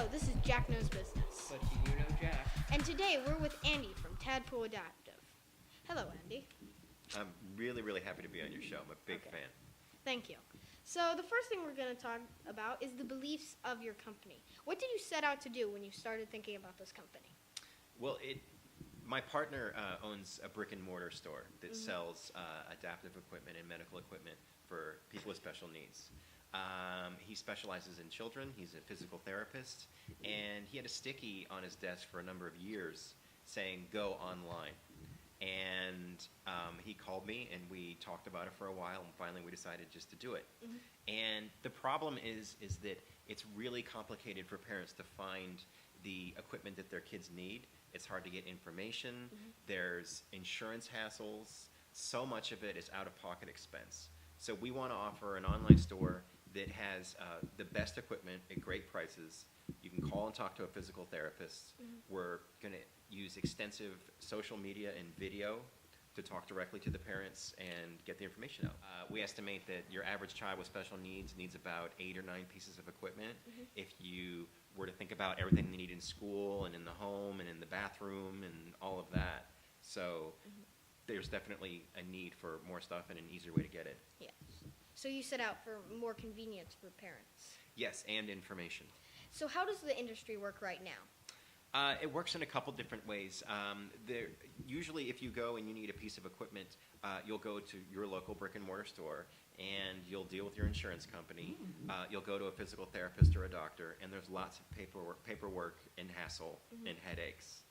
Hello, this is Jack Knows Business. But do you know Jack? And today we're with Andy from TadPole Adaptive. Hello, Andy. I'm really, really happy to be on your show. I'm a big fan. Thank you. So the first thing we're going to talk about is the beliefs of your company. What did you set out to do when you started thinking about this company? Well, my partner owns a brick and mortar store that sells adaptive equipment and medical equipment for people with special needs. He specializes in children. He's a physical therapist, and he had a sticky on his desk for a number of years saying, "Go online." And he called me, and we talked about it for a while, and finally we decided just to do it. And the problem is that it's really complicated for parents to find the equipment that their kids need. It's hard to get information. There's insurance hassles. So much of it is out-of-pocket expense. So we want to offer an online store that has the best equipment at great prices. You can call and talk to a physical therapist. We're going to use extensive social media and video to talk directly to the parents and get the information out. We estimate that your average child with special needs about 8 or 9 pieces of equipment. If you were to think about everything they need in school and in the home and in the bathroom and all of that. So there's definitely a need for more stuff and an easier way to get it. Yes. So you set out for more convenience for parents. Yes, and information. So how does the industry work right now? It works in a couple different ways. Usually if you go and you need a piece of equipment, you'll go to your local brick and mortar store and you'll deal with your insurance company. You'll go to a physical therapist or a doctor, and there's lots of paperwork and hassle and headaches.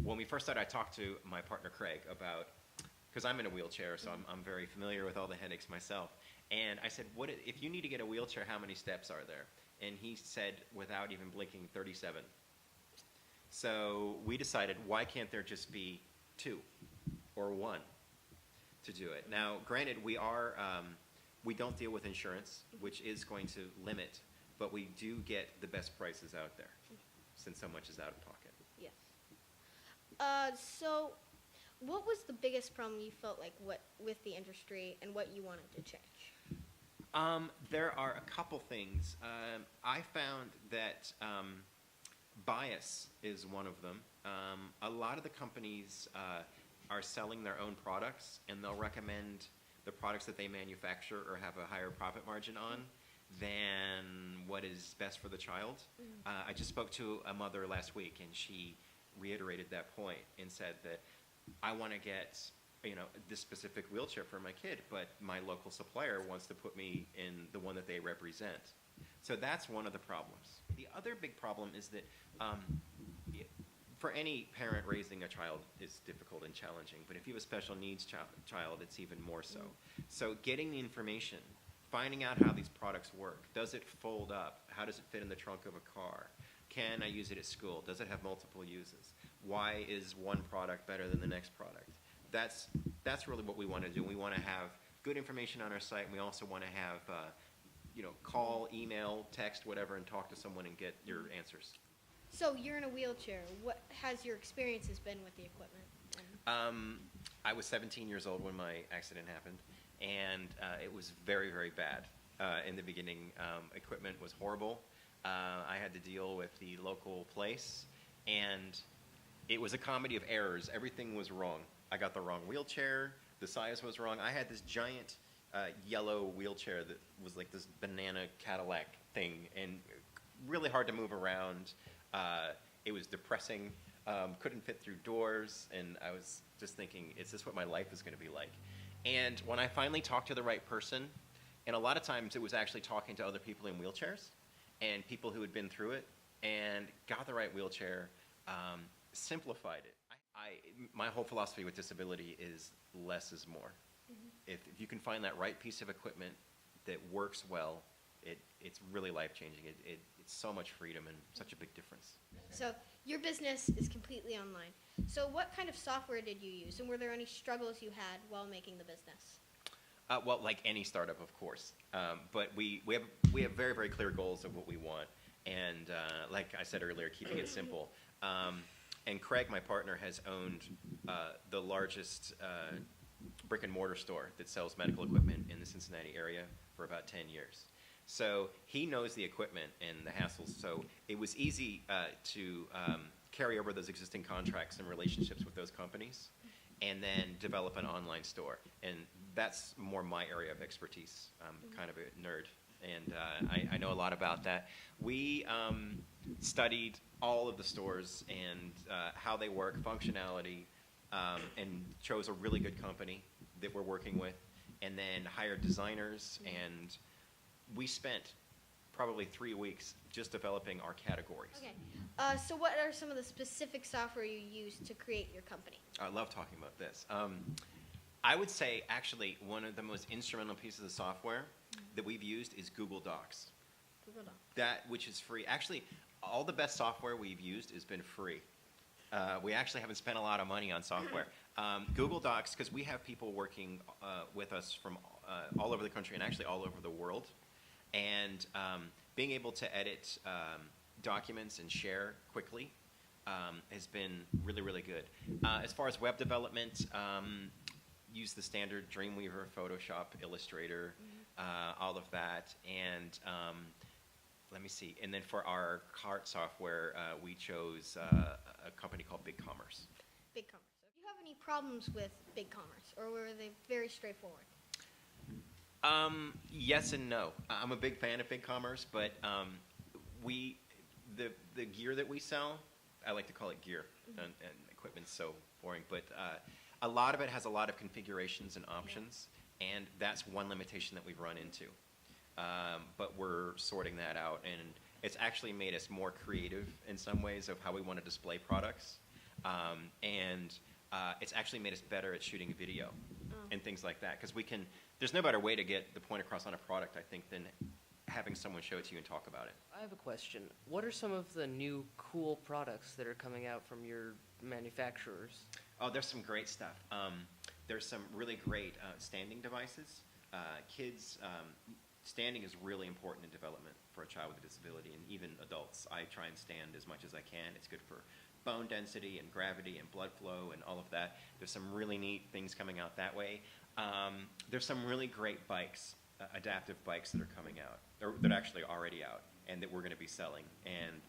When we first started, I talked to my partner Craig about, because I'm in a wheelchair, so I'm very familiar with all the headaches myself. And I said, if you need to get a wheelchair, how many steps are there? And he said, without even blinking, 37. So we decided, why can't there just be 2 or 1 to do it? Now, granted, we don't deal with insurance, which is going to limit, but we do get the best prices out there, since so much is out of pocket. Yes. So what was the biggest problem you felt like with the industry and what you wanted to change? There are a couple things. I found that bias is one of them. A lot of the companies are selling their own products, and they'll recommend the products that they manufacture or have a higher profit margin on than what is best for the child. I just spoke to a mother last week, and she reiterated that point and said that I want to get this specific wheelchair for my kid, but my local supplier wants to put me in the one that they represent. So that's one of the problems. The other big problem is that for any parent, raising a child is difficult and challenging, but if you have a special needs child, it's even more so. So getting the information, finding out how these products work. Does it fold up? How does it fit in the trunk of a car? Can I use it at school? Does it have multiple uses? Why is one product better than the next product? That's really what we want to do. We want to have good information on our site, and we also want to have call, email, text, whatever, and talk to someone and get your answers. So you're in a wheelchair. What has your experiences been with the equipment? I was 17 years old when my accident happened, and it was very, very bad. In the beginning, equipment was horrible. I had to deal with the local place, and it was a comedy of errors. Everything was wrong. I got the wrong wheelchair. The size was wrong. I had this giant yellow wheelchair that was like this banana Cadillac thing, and really hard to move around. It was depressing. Couldn't fit through doors, and I was just thinking, is this what my life is going to be like? And when I finally talked to the right person, and a lot of times it was actually talking to other people in wheelchairs and people who had been through it and got the right wheelchair, simplified it. My whole philosophy with disability is less is more. If you can find that right piece of equipment that works well, it's really life-changing. It's so much freedom and such a big difference. So your business is completely online. So what kind of software did you use, and were there any struggles you had while making the business? Well, like any startup, of course. But we have very, very clear goals of what we want. And like I said earlier, keeping it simple. And Craig, my partner, has owned the largest brick and mortar store that sells medical equipment in the Cincinnati area for about 10 years. So he knows the equipment and the hassles. So it was easy to carry over those existing contracts and relationships with those companies, and then develop an online store. And that's more my area of expertise. I'm kind of a nerd, and I know a lot about that. We studied all of the stores and how they work, functionality, and chose a really good company that we're working with, and then hired designers, and we spent probably 3 weeks just developing our categories. Okay. So what are some of the specific software you use to create your company? I love talking about this. I would say, actually, one of the most instrumental pieces of software that we've used is Google Docs. Google Docs. That, which is free. Actually, all the best software we've used has been free. We actually haven't spent a lot of money on software. Google Docs, because we have people working with us from all over the country and actually all over the world. And being able to edit documents and share quickly has been really, really good. As far as web development, use the standard Dreamweaver, Photoshop, Illustrator, all of that. And let me see. And then for our cart software, we chose a company called BigCommerce. BigCommerce. So do you have any problems with BigCommerce, or were they very straightforward? Yes and no. I'm a big fan of BigCommerce, but the gear that we sell, I like to call it gear, and equipment's so boring, but a lot of it has a lot of configurations and options, and that's one limitation that we've run into. But we're sorting that out, and it's actually made us more creative in some ways of how we want to display products, and it's actually made us better at shooting video and things like that, because there's no better way to get the point across on a product, I think, than having someone show it to you and talk about it. I have a question. What are some of the new cool products that are coming out from your manufacturers? Oh, there's some great stuff. There's some really great standing devices. Standing is really important in development for a child with a disability, and even adults. I try and stand as much as I can. It's good for bone density and gravity and blood flow and all of that. There's some really neat things coming out that way. There's some really great bikes, adaptive bikes that are coming out, or that are actually already out, and that we're going to be selling. And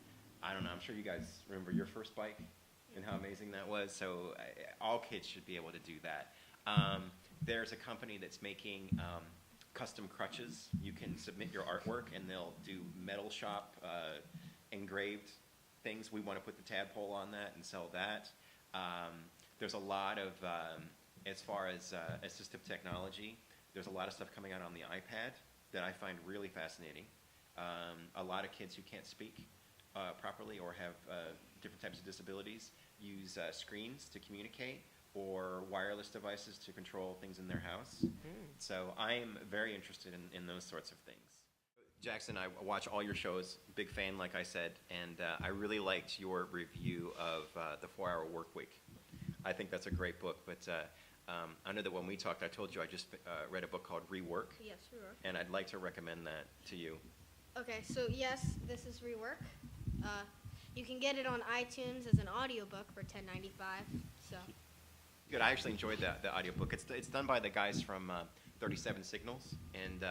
I don't know, I'm sure you guys remember your first bike and how amazing that was. So all kids should be able to do that. There's a company that's making custom crutches. You can submit your artwork, and they'll do metal shop engraved things. We want to put the TadPole on that and sell that. There's a lot of, as far as assistive technology, there's a lot of stuff coming out on the iPad that I find really fascinating. A lot of kids who can't speak properly or have different types of disabilities use screens to communicate, or wireless devices to control things in their house. So I am very interested in those sorts of things. Jackson, I watch all your shows, big fan, like I said, and I really liked your review of The 4-Hour Workweek. I think that's a great book, but I know that when we talked, I told you I just read a book called Rework. Yes, Rework. And I'd like to recommend that to you. Okay, so yes, this is Rework. You can get it on iTunes as an audiobook for $10.95. So. Good. I actually enjoyed the audiobook. It's done by the guys from 37 Signals, and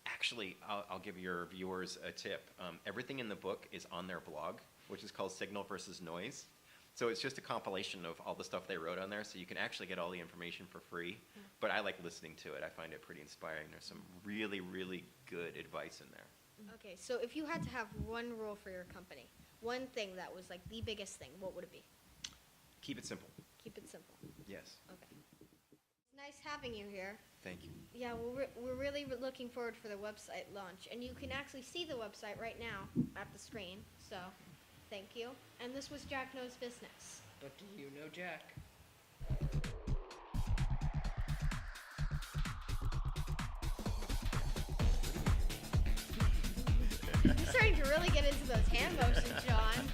actually, I'll give your viewers a tip. Everything in the book is on their blog, which is called Signal versus Noise. So it's just a compilation of all the stuff they wrote on there, so you can actually get all the information for free. But I like listening to it. I find it pretty inspiring. There's some really, really good advice in there. Okay, so if you had to have one rule for your company, one thing that was like the biggest thing, what would it be? Keep it simple. Keep it simple. Yes. Okay. It's nice having you here. Thank you. Yeah, we're really looking forward for the website launch, and you can actually see the website right now at the screen. So, thank you. And this was Jack Knows Business. But do you know Jack? You're starting to really get into those hand motions, John.